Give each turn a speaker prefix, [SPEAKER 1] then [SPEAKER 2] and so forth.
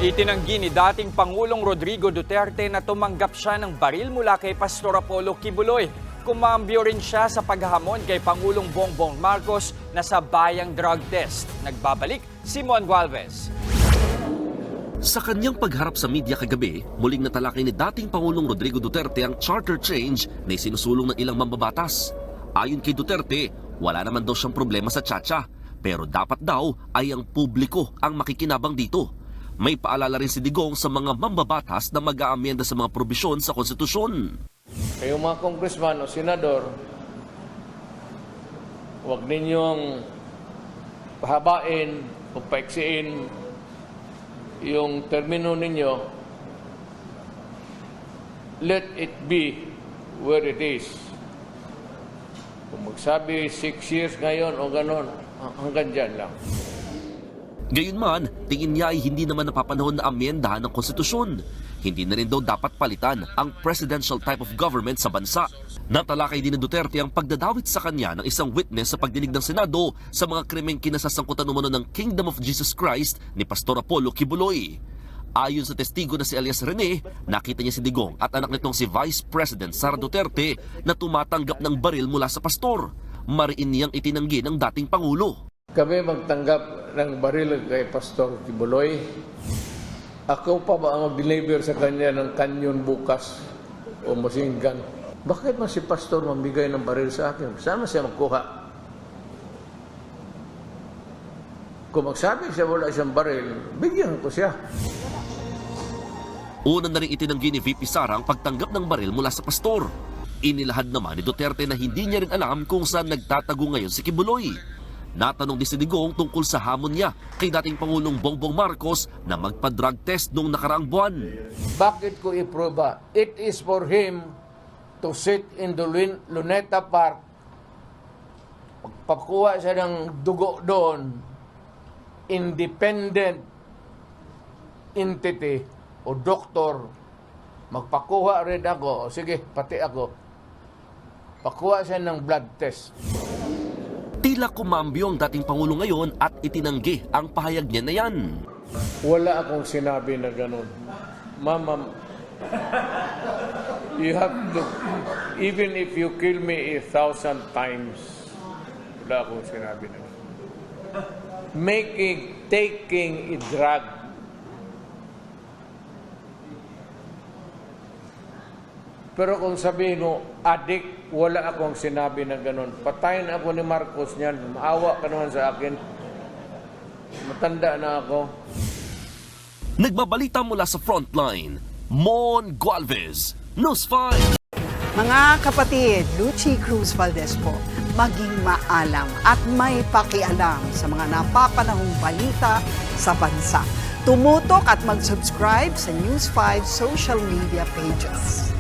[SPEAKER 1] Itinanggi ni dating Pangulong Rodrigo Duterte na tumanggap siya ng baril mula kay Pastor Apollo Kibuloy. Kumambyo rin siya sa paghahamon kay Pangulong Bongbong Marcos na sa bayang drug test. Nagbabalik, Simon Gualvez.
[SPEAKER 2] Sa kanyang pagharap sa media kagabi, muling natalakay ni dating Pangulong Rodrigo Duterte ang charter change na isinusulong ng ilang mambabatas. Ayon kay Duterte, wala naman daw siyang problema sa tsa-tsa, pero dapat daw ay ang publiko ang makikinabang dito. May paalala rin si Digong sa mga mambabatas na mag-aamyenda sa mga probisyon sa konstitusyon.
[SPEAKER 3] Kayong mga congressman o senador, huwag ninyong pahabain o paiksiin yung termino ninyo. Let it be where it is. Kung magsabi 6 years ngayon o ganon, hanggang dyan lang.
[SPEAKER 2] Gayunman, tingin niya ay hindi naman napapanahon na amyendahan ng konstitusyon. Hindi na rin daw dapat palitan ang presidential type of government sa bansa. Natalakay din ni Duterte ang pagdadawit sa kanya ng isang witness sa pagdinig ng Senado sa mga krimeng kinasasangkutan umano ng Kingdom of Jesus Christ ni Pastor Apollo Kibuloy. Ayon sa testigo na si Elias Rene, nakita niya si Digong at anak nitong si Vice President Sara Duterte na tumatanggap ng baril mula sa pastor. Mariin niyang itinanggi ng dating Pangulo.
[SPEAKER 3] Kami magtanggap ng baril kay Pastor Kibuloy. Ako pa ba ang mag-deliver sa kanya ng kanyon bukas o machine gun? Bakit man si Pastor mamigay ng baril sa akin? Saan siya magkuha? Kung magsabi siya wala siyang baril, bigyan ko siya.
[SPEAKER 2] Una na rin itinanggi ni VP Sara ang pagtanggap ng baril mula sa pastor. Inilahad naman ni Duterte na hindi niya rin alam kung saan nagtatago ngayon si Kibuloy. Natanong din si Digong tungkol sa hamon niya kay dating Pangulong Bongbong Marcos na magpa-drug test noong nakaraang buwan.
[SPEAKER 3] Bakit ko iproba? It is for him to sit in the Luneta Park. Pagpakuha siya ng dugo doon, independent entity o doktor, magpakuha rin ako, sige, pati ako. Pakuha siya ng blood test.
[SPEAKER 2] Tila kumambyo ang dating Pangulo ngayon at itinanggi ang pahayag niya na yan.
[SPEAKER 3] Wala akong sinabi na ganun. Mama, you have to, even if you kill me 1,000 times, wala akong sinabi na ganun. Taking a drug, pero kung sabihin mo, addict, wala akong sinabi na ganun. Patayin ako ni Marcos niyan. Maawa ka naman sa akin. Matanda na ako.
[SPEAKER 2] Nagbabalita mula sa frontline, Mon Gualvez, News 5.
[SPEAKER 4] Mga kapatid, Lucy Cruz Valdez po, maging maalam at may pakialam sa mga napapanahong balita sa bansa. Tumutok at mag-subscribe sa News 5 social media pages.